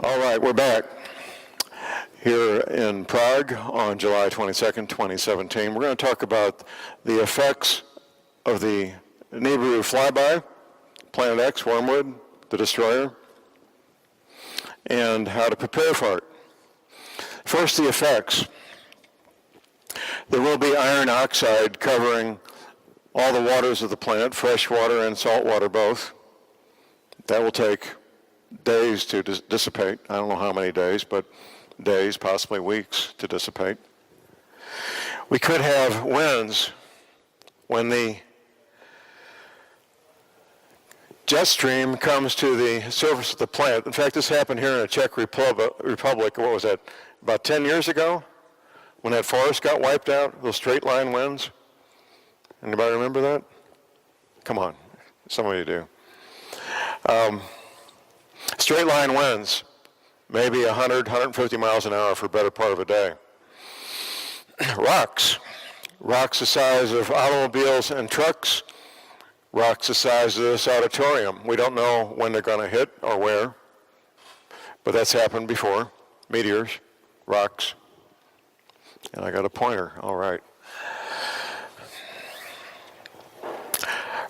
All right, we're back here in Prague on July 22nd, 2017. We're going to talk about the effects of the NIBIRU Flyby, Planet X, Wormwood, the destroyer, and how to prepare for it. First, the effects. There will be iron oxide covering all the waters of the planet, fresh water and salt water both. That will take days to dissipate. I don't know how many days, but days, possibly weeks to dissipate. We could have winds when the jet stream comes to the surface of the planet. In fact, this happened here in the Czech Republic, what was that, about 10 years ago? When that forest got wiped out, those straight line winds. Anybody remember that? Come on, some of you do. Straight line winds, maybe 100, 150 miles an hour for a better part of a day. Rocks the size of automobiles and trucks, rocks the size of this auditorium. We don't know when they're going to hit or where, but that's happened before. Meteors, rocks, and I got a pointer, all right.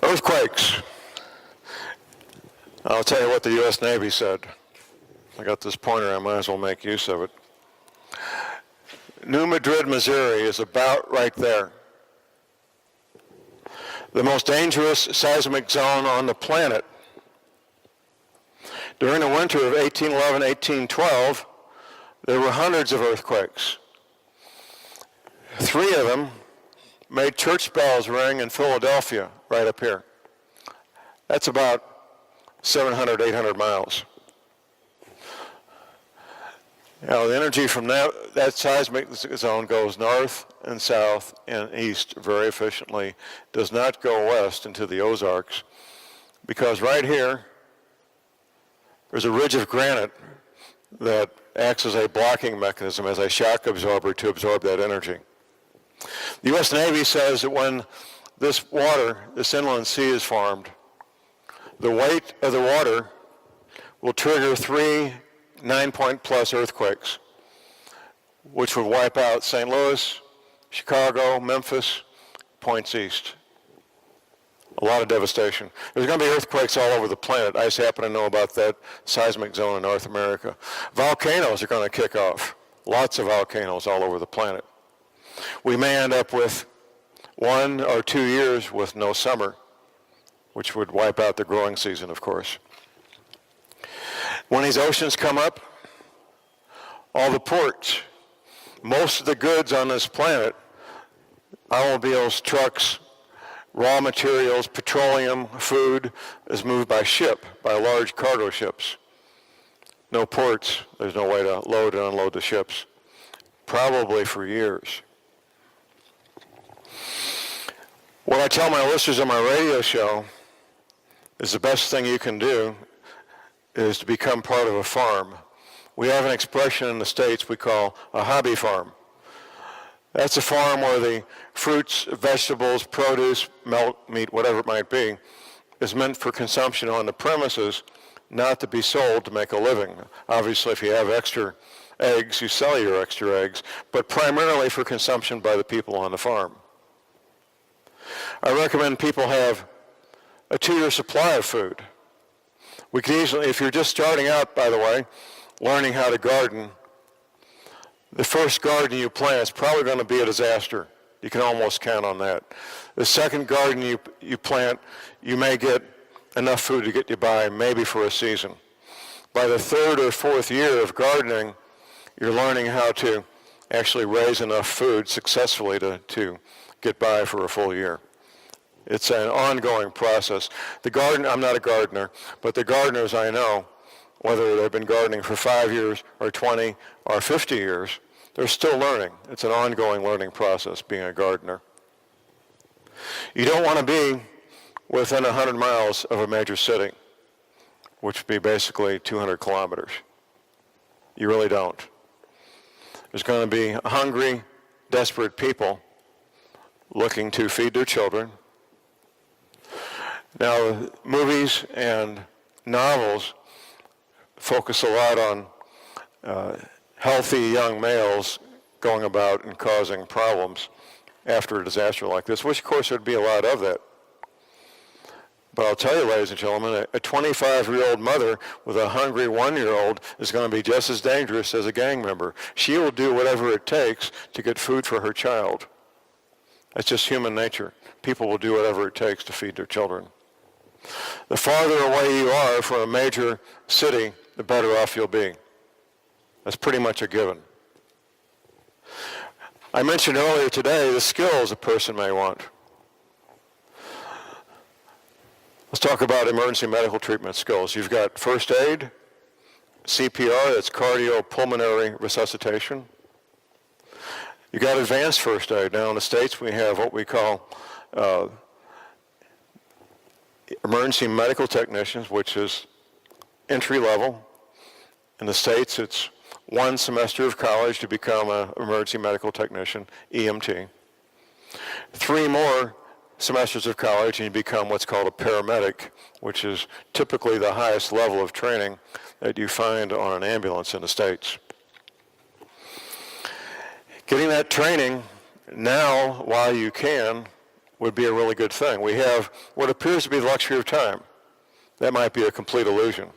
Earthquakes. I'll tell you what the U.S. Navy said. I got this pointer, I might as well make use of it. New Madrid, Missouri is about right there. The most dangerous seismic zone on the planet. During the winter of 1811, 1812, there were hundreds of earthquakes. 3 of them made church bells ring in Philadelphia, right up here. That's about 700, 800 miles. Now, the energy from that seismic zone goes north and south and east very efficiently, does not go west into the Ozarks, because right here, there's a ridge of granite that acts as a blocking mechanism, as a shock absorber to absorb that energy. The U.S. Navy says that when this water, this inland sea is formed, the weight of the water will trigger 3 9-point plus earthquakes, which would wipe out St. Louis, Chicago, Memphis, points east. A lot of devastation. There's going to be earthquakes all over the planet. I just happen to know about that seismic zone in North America. Volcanoes are going to kick off. Lots of volcanoes all over the planet. We may end up with 1 or 2 years with no summer, which would wipe out the growing season, of course. When these oceans come up, all the ports, most of the goods on this planet, automobiles, trucks, raw materials, petroleum, food, is moved by ship, by large cargo ships. No ports, there's no way to load and unload the ships, probably for years. What I tell my listeners on my radio show is the best thing you can do is to become part of a farm. We have an expression in the States we call a hobby farm. That's a farm where the fruits, vegetables, produce, milk, meat, whatever it might be, is meant for consumption on the premises, not to be sold to make a living. Obviously, if you have extra eggs, you sell your extra eggs, but primarily for consumption by the people on the farm. I recommend people have a 2-year supply of food. We could easily, if you're just starting out, by the way, learning how to garden, the first garden you plant is probably going to be a disaster. You can almost count on that. The second garden you plant, you may get enough food to get you by maybe for a season. By the 3rd or 4th year of gardening, you're learning how to actually raise enough food successfully to get by for a full year. It's an ongoing process. The garden, I'm not a gardener, but the gardeners I know, whether they've been gardening for 5 years or 20 or 50 years, they're still learning. It's an ongoing learning process, being a gardener. You don't want to be within 100 miles of a major city, which would be basically 200 kilometers. You really don't. There's going to be hungry, desperate people looking to feed their children. Now, movies and novels focus a lot on healthy young males going about and causing problems after a disaster like this, which of course there'd be a lot of that. But I'll tell you, ladies and gentlemen, a 25-year-old mother with a hungry 1-year-old is going to be just as dangerous as a gang member. She will do whatever it takes to get food for her child. That's just human nature. People will do whatever it takes to feed their children. The farther away you are from a major city, the better off you'll be. That's pretty much a given. I mentioned earlier today the skills a person may want. Let's talk about emergency medical treatment skills. You've got first aid, CPR, that's cardiopulmonary resuscitation. You've got advanced first aid. Now in the States we have what we call emergency medical technicians, which is entry level. In the States it's 1 semester of college to become an emergency medical technician, EMT. 3 more semesters of college and you become what's called a paramedic, which is typically the highest level of training that you find on an ambulance in the States. Getting that training now while you can would be a really good thing. We have what appears to be the luxury of time. That might be a complete illusion.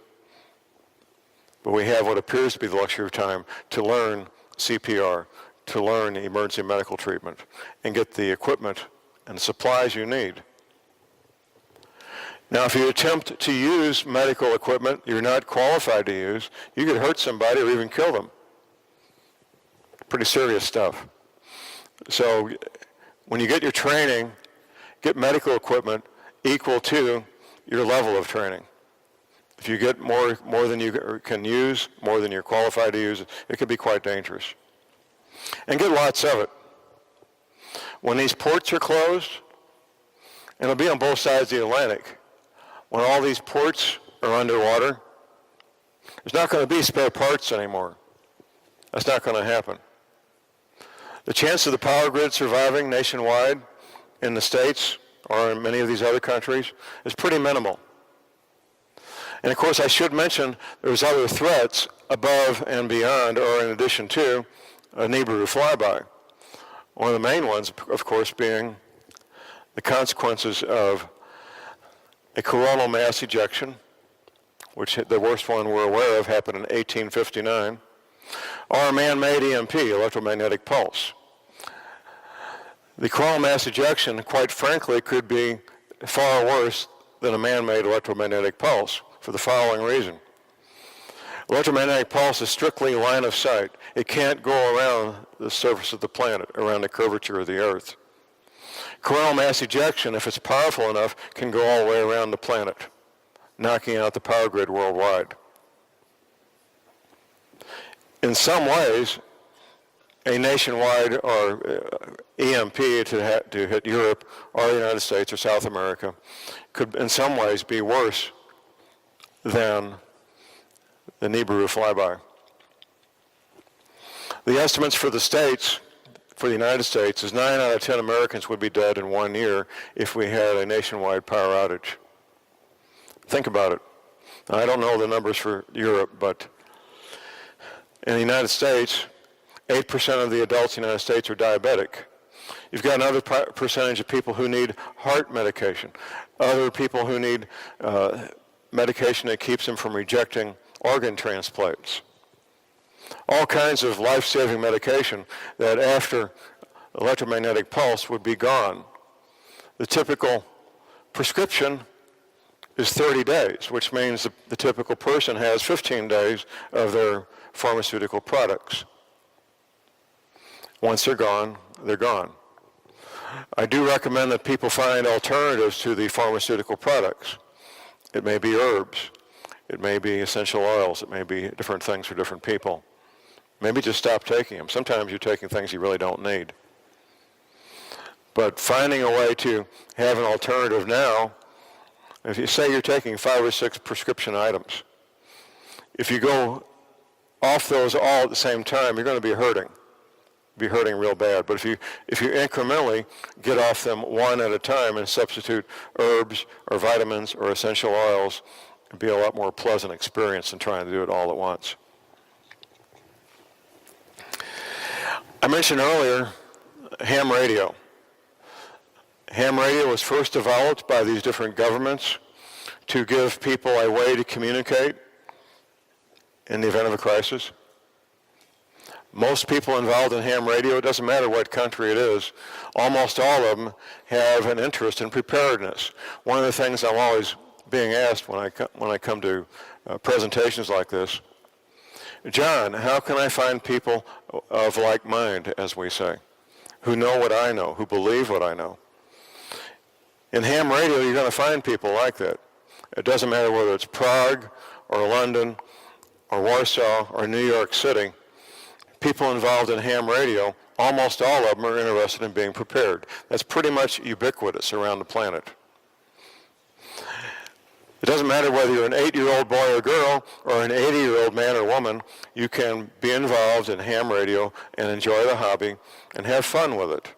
But we have what appears to be the luxury of time to learn CPR, to learn emergency medical treatment, and get the equipment and supplies you need. Now, if you attempt to use medical equipment you're not qualified to use, you could hurt somebody or even kill them. Pretty serious stuff. So when you get your training, get medical equipment equal to your level of training. If you get more than you can use, more than you're qualified to use, it can be quite dangerous. And get lots of it. When these ports are closed, and it'll be on both sides of the Atlantic, when all these ports are underwater, there's not going to be spare parts anymore. That's not going to happen. The chance of the power grid surviving nationwide in the States or in many of these other countries is pretty minimal. And of course, I should mention there's other threats above and beyond, or in addition to, a NIBIRU flyby. One of the main ones, of course, being the consequences of a coronal mass ejection, which the worst one we're aware of happened in 1859, or a man-made EMP, electromagnetic pulse. The coronal mass ejection, quite frankly, could be far worse than a man-made electromagnetic pulse for the following reason. Electromagnetic pulse is strictly line of sight. It can't go around the surface of the planet, around the curvature of the Earth. Coronal mass ejection, if it's powerful enough, can go all the way around the planet, knocking out the power grid worldwide. In some ways, a nationwide or EMP to hit Europe or the United States or South America could in some ways be worse than the NIBIRU flyby. The estimates for the states, for the United States, is 9 out of 10 Americans would be dead in 1 year if we had a nationwide power outage. Think about it. Now, I don't know the numbers for Europe, but in the United States, 8% of the adults in the United States are diabetic. You've got another percentage of people who need heart medication, other people who need medication that keeps them from rejecting organ transplants. All kinds of life-saving medication that after electromagnetic pulse would be gone. The typical prescription is 30 days, which means the typical person has 15 days of their pharmaceutical products. Once they're gone, they're gone. I do recommend that people find alternatives to the pharmaceutical products. It may be herbs. It may be essential oils. It may be different things for different people. Maybe just stop taking them. Sometimes you're taking things you really don't need. But finding a way to have an alternative now, if you say you're taking 5 or 6 prescription items, if you go off those all at the same time, you're going to be hurting. Be hurting real bad. But if you incrementally get off them one at a time and substitute herbs or vitamins or essential oils It'd be a lot more pleasant experience than trying to do it all at once. I mentioned earlier ham radio. Ham radio was first developed by these different governments to give people a way to communicate in the event of a crisis. Most people involved in ham radio, it doesn't matter what country it is, almost all of them have an interest in preparedness. One of the things I'm always being asked when I come to presentations like this, John, how can I find people of like mind, as we say, who know what I know, who believe what I know? In ham radio, you're going to find people like that. It doesn't matter whether it's Prague or London or Warsaw or New York City. People involved in ham radio, almost all of them are interested in being prepared. That's pretty much ubiquitous around the planet. It doesn't matter whether you're an 8-year-old boy or girl or an 80-year-old man or woman, you can be involved in ham radio and enjoy the hobby and have fun with it.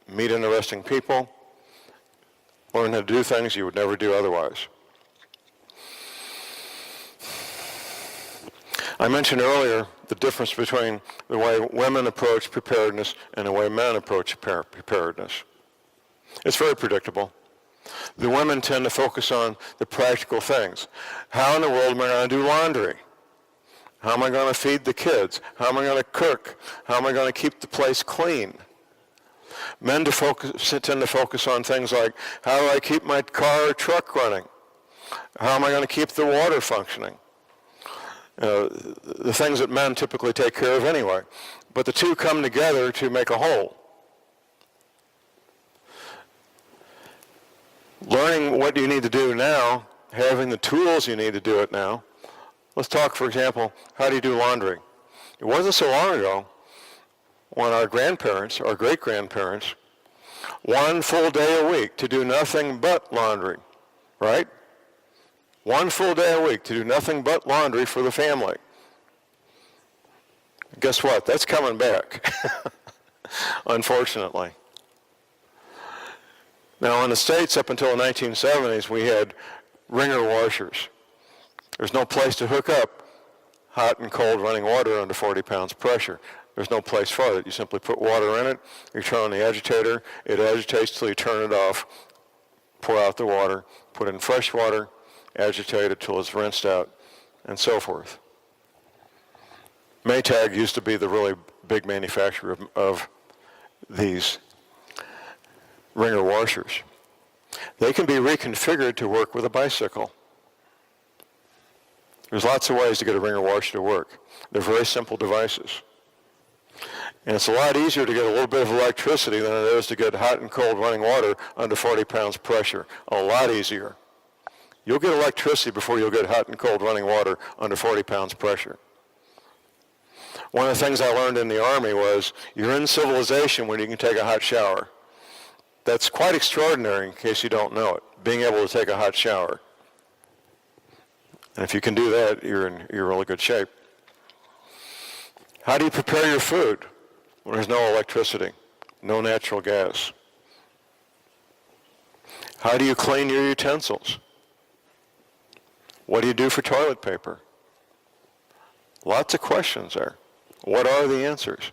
Meet interesting people, learn how to do things you would never do otherwise. I mentioned earlier the difference between the way women approach preparedness and the way men approach preparedness. It's very predictable. The women tend to focus on the practical things. How in the world am I going to do laundry? How am I going to feed the kids? How am I going to cook? How am I going to keep the place clean? Men tend to focus on things like, how do I keep my car or truck running? How am I going to keep the water functioning? The things that men typically take care of anyway. But the two come together to make a whole. Learning what you need to do now, having the tools you need to do it now. Let's talk, for example, how do you do laundry? It wasn't so long ago when our grandparents, our great-grandparents, one full day a week to do nothing but laundry, right? One full day a week to do nothing but laundry for the family. Guess what? That's coming back, unfortunately. Now, in the States, up until the 1970s, we had wringer washers. There's no place to hook up hot and cold running water under 40 pounds pressure. There's no place for it. You simply put water in it, you turn on the agitator, it agitates till you turn it off, pour out the water, put in fresh water, agitate it till it's rinsed out, and so forth. Maytag used to be the really big manufacturer of these wringer washers. They can be reconfigured to work with a bicycle. There's lots of ways to get a wringer washer to work. They're very simple devices. And it's a lot easier to get a little bit of electricity than it is to get hot and cold running water under 40 pounds pressure. A lot easier. You'll get electricity before you'll get hot and cold running water under 40 pounds pressure. One of the things I learned in the Army was you're in civilization when you can take a hot shower. That's quite extraordinary in case you don't know it, being able to take a hot shower. And if you can do that, you're in really good shape. How do you prepare your food when there's no electricity, no natural gas? How do you clean your utensils? What do you do for toilet paper? Lots of questions there. What are the answers?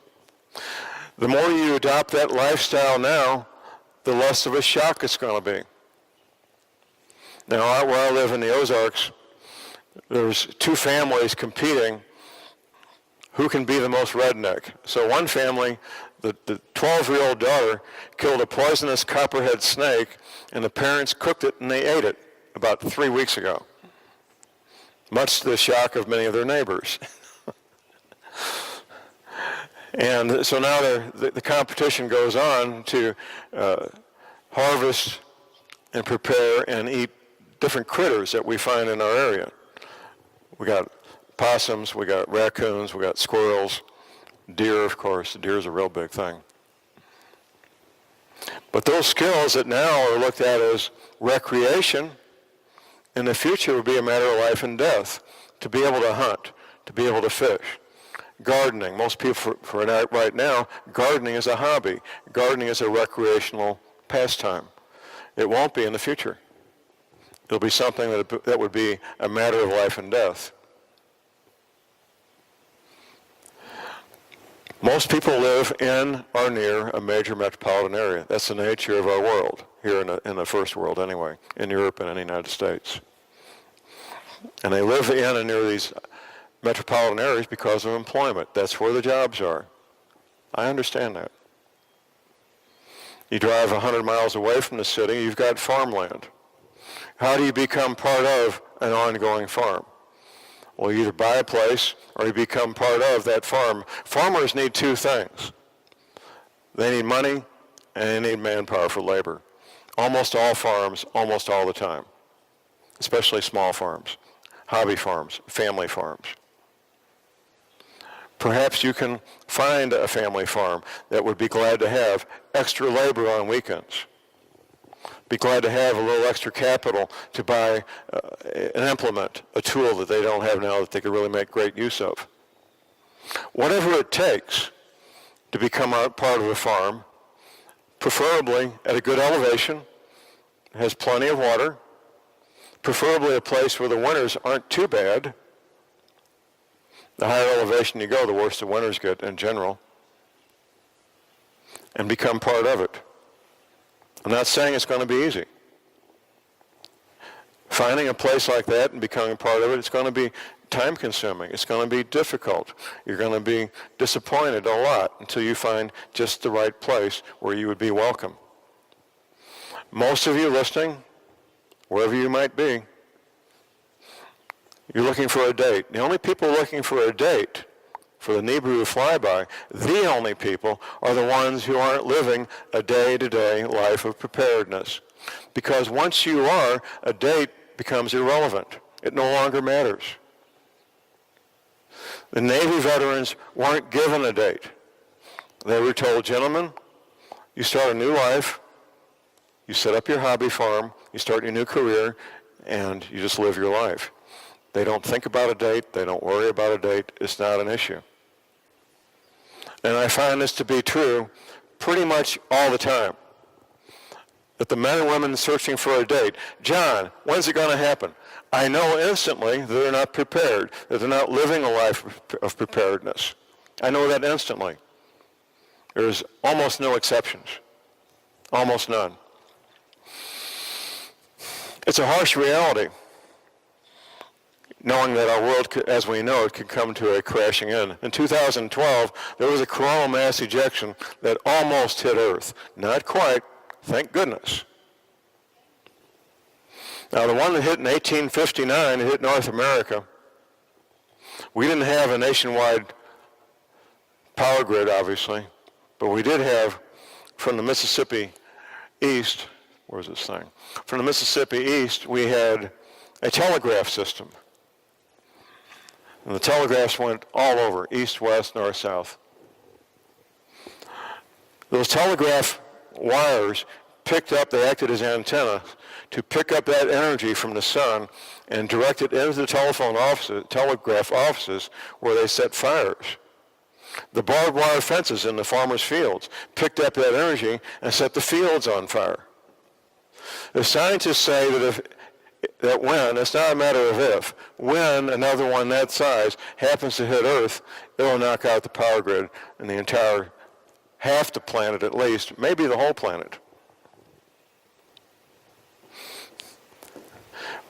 The more you adopt that lifestyle now, the less of a shock it's going to be. Now, where I live in the Ozarks, there's two families competing who can be the most redneck. So one family, the 12-year-old daughter, killed a poisonous copperhead snake, and the parents cooked it and they ate it about 3 weeks ago, much to the shock of many of their neighbors. And so now the competition goes on to harvest and prepare and eat different critters that we find in our area. We got possums, we got raccoons, we got squirrels, deer, of course. Deer is a real big thing. But those skills that now are looked at as recreation, in the future will be a matter of life and death. To be able to hunt, to be able to fish. Gardening. Most people for right now, gardening is a hobby. Gardening is a recreational pastime. It won't be in the future. It'll be something that would be a matter of life and death. Most people live in or near a major metropolitan area. That's the nature of our world, here in the first world anyway, in Europe and in the United States. And they live in and near these metropolitan areas because of employment. That's where the jobs are. I understand that. You drive 100 miles away from the city, you've got farmland. How do you become part of an ongoing farm? Well, you either buy a place or you become part of that farm. Farmers need two things. They need money and they need manpower for labor. Almost all farms, almost all the time, especially small farms, hobby farms, family farms. Perhaps you can find a family farm that would be glad to have extra labor on weekends. Be glad to have a little extra capital to buy an implement, a tool that they don't have now that they could really make great use of. Whatever it takes to become a part of a farm, preferably at a good elevation, has plenty of water, preferably a place where the winters aren't too bad. The higher elevation you go, the worse the winters get in general, and become part of it. I'm not saying it's going to be easy. Finding a place like that and becoming part of it, it's going to be time-consuming. It's going to be difficult. You're going to be disappointed a lot until you find just the right place where you would be welcome. Most of you listening, wherever you might be, you're looking for a date. The only people looking for a date for the NIBIRU Flyby, the only people are the ones who aren't living a day-to-day life of preparedness. Because once you are, a date becomes irrelevant. It no longer matters. The Navy veterans weren't given a date. They were told, gentlemen, you start a new life, you set up your hobby farm, you start your new career, and you just live your life. They don't think about a date, they don't worry about a date, it's not an issue. And I find this to be true pretty much all the time. That the men and women searching for a date, John, when's it going to happen? I know instantly that they're not prepared, that they're not living a life of preparedness. I know that instantly. There's almost no exceptions. Almost none. It's a harsh reality, knowing that our world, as we know it, could come to a crashing end. In 2012, there was a coronal mass ejection that almost hit Earth. Not quite, thank goodness. Now, the one that hit in 1859, it hit North America. We didn't have a nationwide power grid, obviously, but we did have, from the Mississippi east, where's this thing? From the Mississippi east, we had a telegraph system. And the telegraphs went all over, east, west, north, south. Those telegraph wires picked up, they acted as antennas to pick up that energy from the sun and direct it into the telegraph offices where they set fires. The barbed wire fences in the farmers' fields picked up that energy and set the fields on fire. The scientists say that when, it's not a matter of if, when another one that size happens to hit Earth, it'll knock out the power grid and the entire, half the planet at least, maybe the whole planet.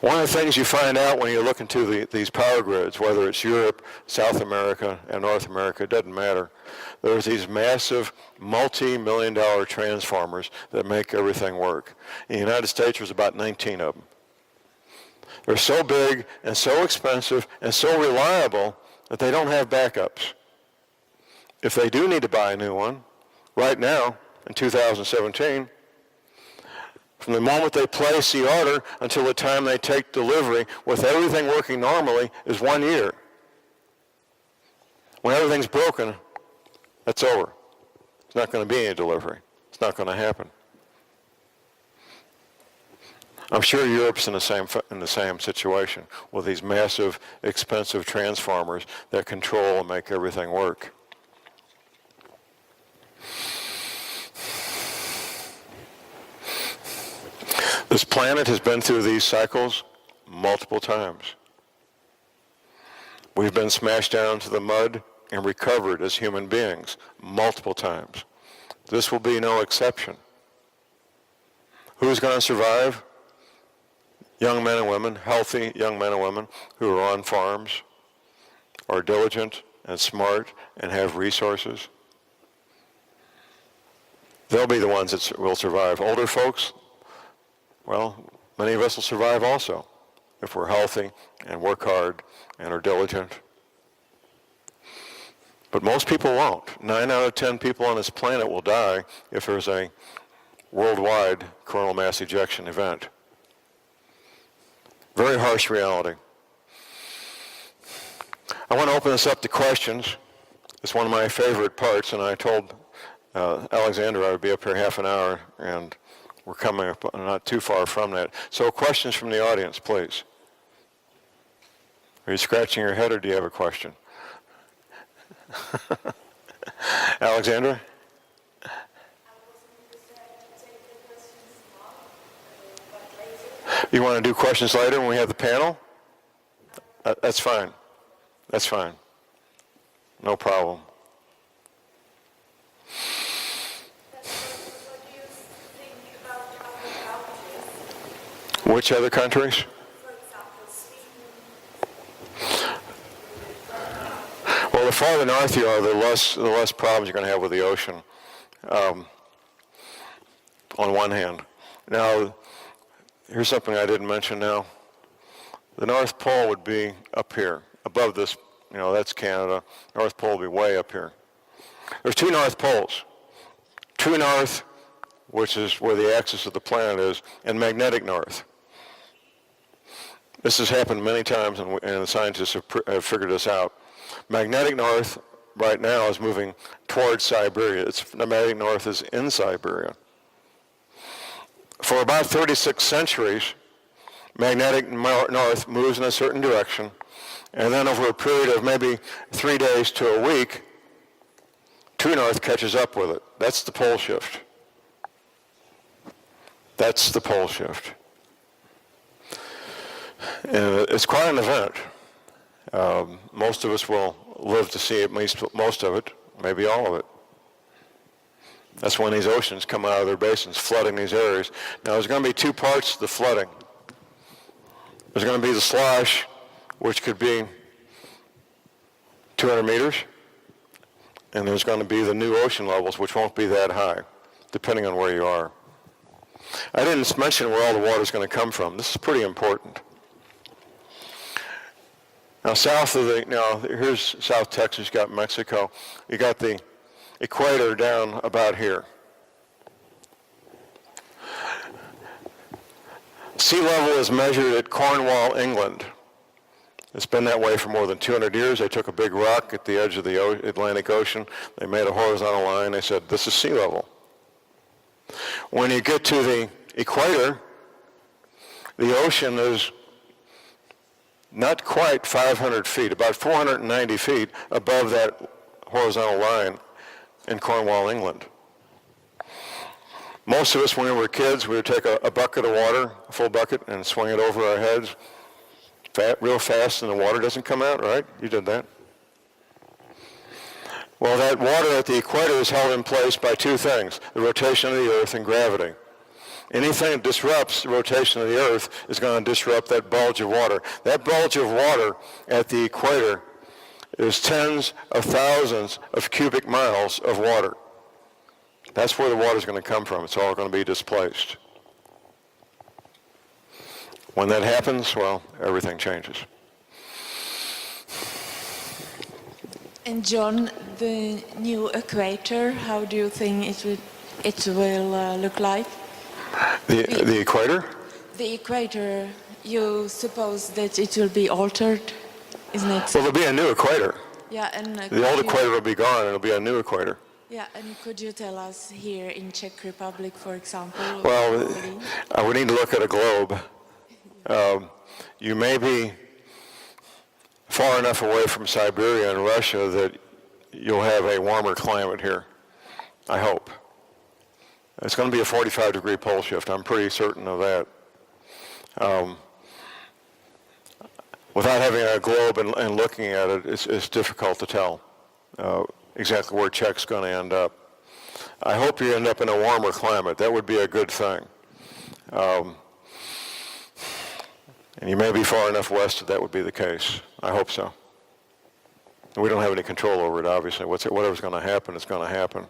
One of the things you find out when you look into these power grids, whether it's Europe, South America, and North America, it doesn't matter. There's these massive multi-million-dollar transformers that make everything work. In the United States, there's about 19 of them. They're so big and so expensive and so reliable that they don't have backups. If they do need to buy a new one, right now, in 2017, from the moment they place the order until the time they take delivery, with everything working normally, is 1 year. When everything's broken, that's over. It's not going to be any delivery. It's not going to happen. I'm sure Europe's in the same situation with these massive, expensive transformers that control and make everything work. This planet has been through these cycles multiple times. We've been smashed down to the mud and recovered as human beings multiple times. This will be no exception. Who's going to survive? Young men and women, healthy young men and women who are on farms, are diligent and smart and have resources. They'll be the ones that will survive. Older folks, well, many of us will survive also if we're healthy and work hard and are diligent. But most people won't. 9 out of 10 people on this planet will die if there's a worldwide coronal mass ejection event. Very harsh reality. I want to open this up to questions. It's one of my favorite parts, and I told Alexander I would be up here half an hour, and we're coming up not too far from that. So questions from the audience, please. Are you scratching your head, or do you have a question? Alexandra? You want to do questions later when we have the panel? That's fine. That's fine. No problem. What do you think about other countries? Which other countries? For example, Sweden. Well, the farther north you are, the less problems you're going to have with the ocean, on one hand. Now, here's something I didn't mention now. The North Pole would be up here, above this, that's Canada. North Pole would be way up here. There's 2 North Poles. True North, which is where the axis of the planet is, and magnetic north. This has happened many times, and the scientists have figured this out. Magnetic north right now is moving towards Siberia. Magnetic north is in Siberia. For about 36 centuries, magnetic north moves in a certain direction, and then over a period of maybe 3 days to a week, true north catches up with it. That's the pole shift. That's the pole shift. And it's quite an event. Most of us will live to see at least most of it, maybe all of it. That's when these oceans come out of their basins, flooding these areas. Now, there's going to be 2 parts to the flooding. There's going to be the slosh, which could be 200 meters, and there's going to be the new ocean levels, which won't be that high, depending on where you are. I didn't mention where all the water is going to come from. This is pretty important. Now, here's South Texas, you got Mexico. You got the equator down about here. Sea level is measured at Cornwall, England. It's been that way for more than 200 years. They took a big rock at the edge of the Atlantic Ocean. They made a horizontal line. They said, this is sea level. When you get to the equator, the ocean is not quite 500 feet, about 490 feet above that horizontal line in Cornwall, England. Most of us, when we were kids, we would take a bucket of water, a full bucket, and swing it over our heads real fast, and the water doesn't come out, right? You did that. Well, that water at the equator is held in place by 2 things, the rotation of the Earth and gravity. Anything that disrupts the rotation of the Earth is going to disrupt that bulge of water. That bulge of water at the equator is tens of thousands of cubic miles of water. That's where the water is going to come from. It's all going to be displaced. When that happens, well, everything changes. And John, the new equator, how do you think it will look like? The equator? The equator, you suppose that it will be altered, isn't it? Well, there'll be a new equator. Yeah, and The old equator will be gone, and it'll be a new equator. Yeah, and could you tell us here in Czech Republic, for example? Well, we need to look at a globe. You may be far enough away from Siberia and Russia that you'll have a warmer climate here, I hope. It's going to be a 45-degree pole shift. I'm pretty certain of that. Without having a globe and looking at it, it's difficult to tell exactly where Czech's going to end up. I hope you end up in a warmer climate. That would be a good thing. And you may be far enough west that would be the case. I hope so. We don't have any control over it, obviously. Whatever's going to happen, it's going to happen.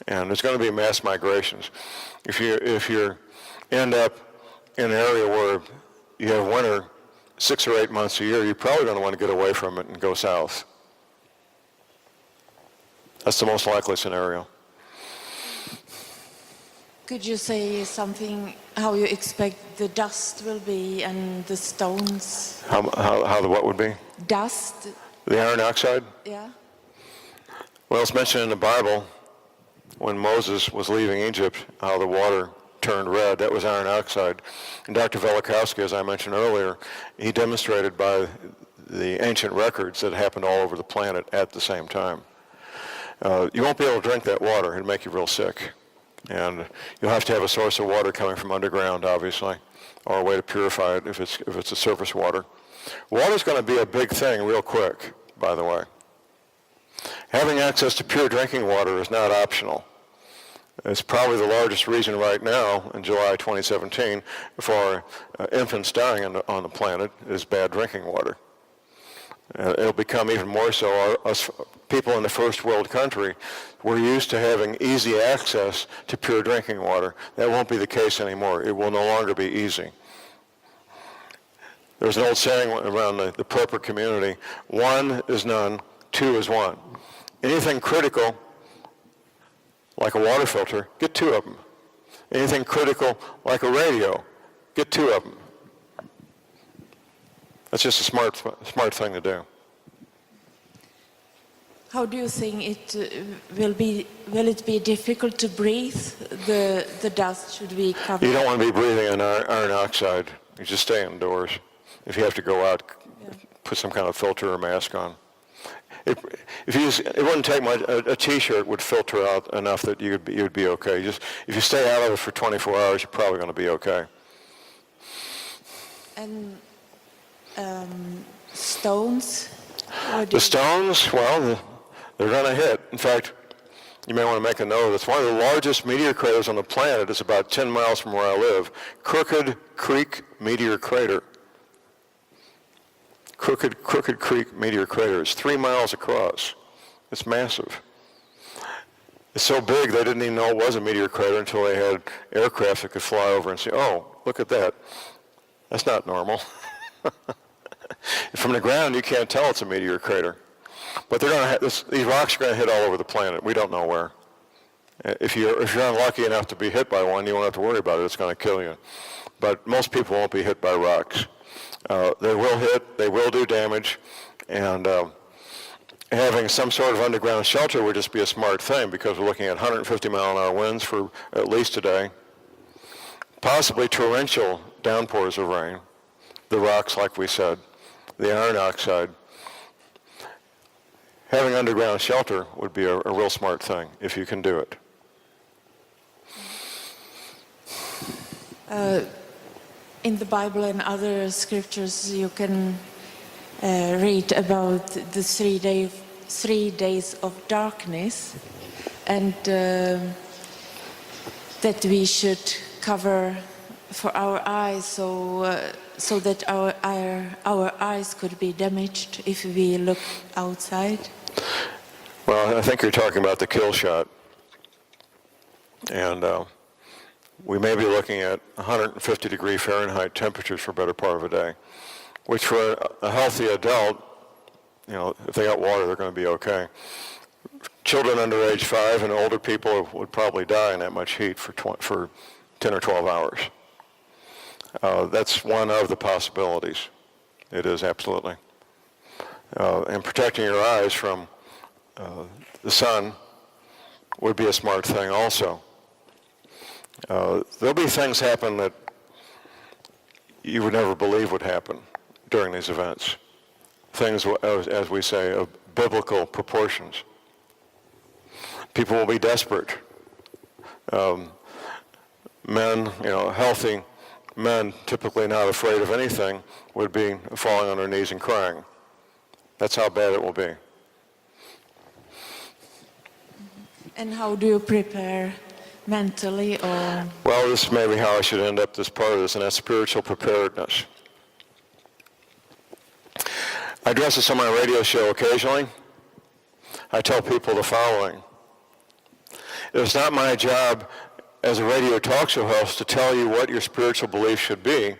And there's going to be mass migrations. If you end up in an area where you have winter 6 or 8 months a year, you're probably going to want to get away from it and go south. That's the most likely scenario. Could you say something how you expect the dust will be and the stones? How the what would be? Dust. The iron oxide? Yeah. Well, it's mentioned in the Bible when Moses was leaving Egypt, how the water turned red. That was iron oxide. And Dr. Velikowski, as I mentioned earlier, he demonstrated by the ancient records that it happened all over the planet at the same time. You won't be able to drink that water. It'll make you real sick. And you'll have to have a source of water coming from underground, obviously, or a way to purify it if it's a surface water. Water's going to be a big thing real quick, by the way. Having access to pure drinking water is not optional. It's probably the largest reason right now in July 2017 for infants dying on the planet is bad drinking water. It'll become even more so. Us people in the first world country, we're used to having easy access to pure drinking water. That won't be the case anymore. It will no longer be easy. There's an old saying around the prepper community, 1 is none, 2 is 1. Anything critical, like a water filter, get 2 of them. Anything critical, like a radio, get 2 of them. That's just a smart thing to do. How do you think will it be difficult to breathe the dust? Should we cover? You don't want to be breathing in iron oxide. You just stay indoors. If you have to go out, put some kind of filter or mask on. It wouldn't take much. A T-shirt would filter out enough that you'd be okay. If you stay out of it for 24 hours, you're probably going to be okay. And stones? The stones, well, they're going to hit. In fact, you may want to make a note of this. One of the largest meteor craters on the planet is about 10 miles from where I live. Crooked Creek Meteor Crater. Crooked Creek Meteor Crater is 3 miles across. It's massive. It's so big they didn't even know it was a meteor crater until they had aircraft that could fly over and say, oh, look at that. That's not normal. From the ground, you can't tell it's a meteor crater. But these rocks are going to hit all over the planet. We don't know where. If you're unlucky enough to be hit by one, you won't have to worry about it. It's going to kill you. But most people won't be hit by rocks. They will hit. They will do damage. And having some sort of underground shelter would just be a smart thing because we're looking at 150-mile-an-hour winds for at least a day. Possibly torrential downpours of rain. The rocks, like we said. The iron oxide. Having underground shelter would be a real smart thing if you can do it. In the Bible and other scriptures, you can read about the 3 days of darkness, and that we should cover for our eyes so that our eyes could be damaged if we look outside. Well, I think you're talking about the kill shot. And we may be looking at 150 degree Fahrenheit temperatures for a better part of a day, which for a healthy adult, if they got water, they're going to be okay. Children under age 5 and older people would probably die in that much heat for 10 or 12 hours. That's one of the possibilities. It is, absolutely. And protecting your eyes from the sun would be a smart thing also. There'll be things happen that you would never believe would happen during these events. Things, as we say, of biblical proportions. People will be desperate. Men, healthy men, typically not afraid of anything, would be falling on their knees and crying. That's how bad it will be. And how do you prepare mentally or? Well, this is maybe how I should end up this part of this, and that's spiritual preparedness. I address this on my radio show occasionally. I tell people the following. It is not my job as a radio talk show host to tell you what your spiritual belief should be,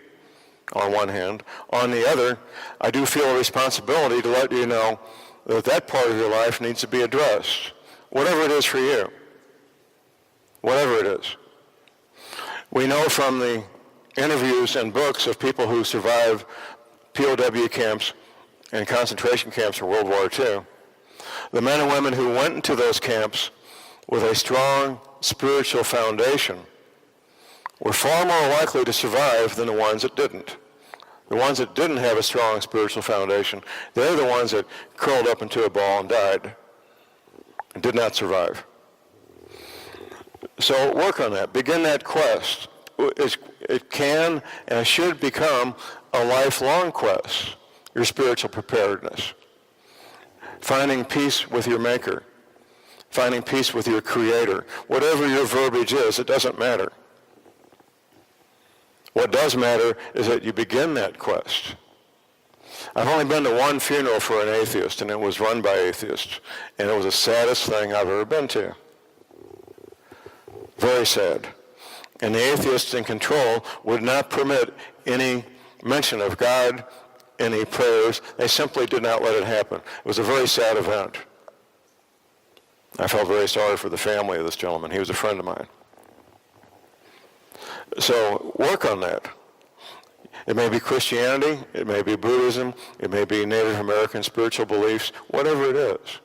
on one hand. On the other, I do feel a responsibility to let you know that that part of your life needs to be addressed, whatever it is for you, whatever it is. We know from the interviews and books of people who survived POW camps and concentration camps in World War II, the men and women who went into those camps with a strong spiritual foundation were far more likely to survive than the ones that didn't. The ones that didn't have a strong spiritual foundation, they're the ones that curled up into a ball and died and did not survive. So work on that. Begin that quest. It can and should become a lifelong quest, your spiritual preparedness. Finding peace with your Maker. Finding peace with your Creator. Whatever your verbiage is, it doesn't matter. What does matter is that you begin that quest. I've only been to one funeral for an atheist, and it was run by atheists. And it was the saddest thing I've ever been to. Very sad. And the atheists in control would not permit any mention of God, any prayers. They simply did not let it happen. It was a very sad event. I felt very sorry for the family of this gentleman. He was a friend of mine. So work on that. It may be Christianity, it may be Buddhism, it may be Native American spiritual beliefs, whatever it is.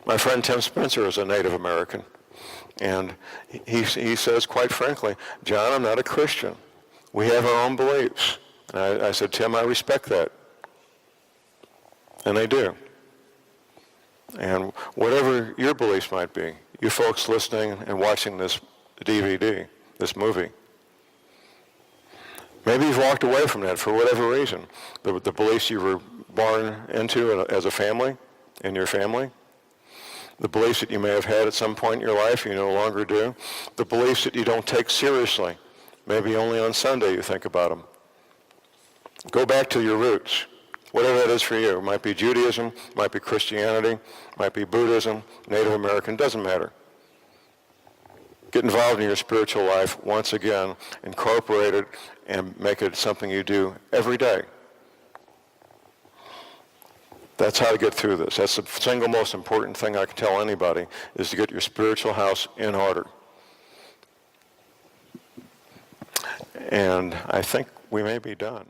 My friend Tim Spencer is a Native American, and he says quite frankly, John, I'm not a Christian. We have our own beliefs. And I said, Tim, I respect that. And they do. And whatever your beliefs might be, you folks listening and watching this DVD, this movie, maybe you've walked away from that for whatever reason. The beliefs you were born into as a family, in your family, the beliefs that you may have had at some point in your life you no longer do, the beliefs that you don't take seriously, maybe only on Sunday you think about them. Go back to your roots, whatever that is for you. It might be Judaism, might be Christianity, might be Buddhism, Native American, doesn't matter. Get involved in your spiritual life once again, incorporate it, and make it something you do every day. That's how to get through this. That's the single most important thing I can tell anybody, is to get your spiritual house in order. And I think we may be done.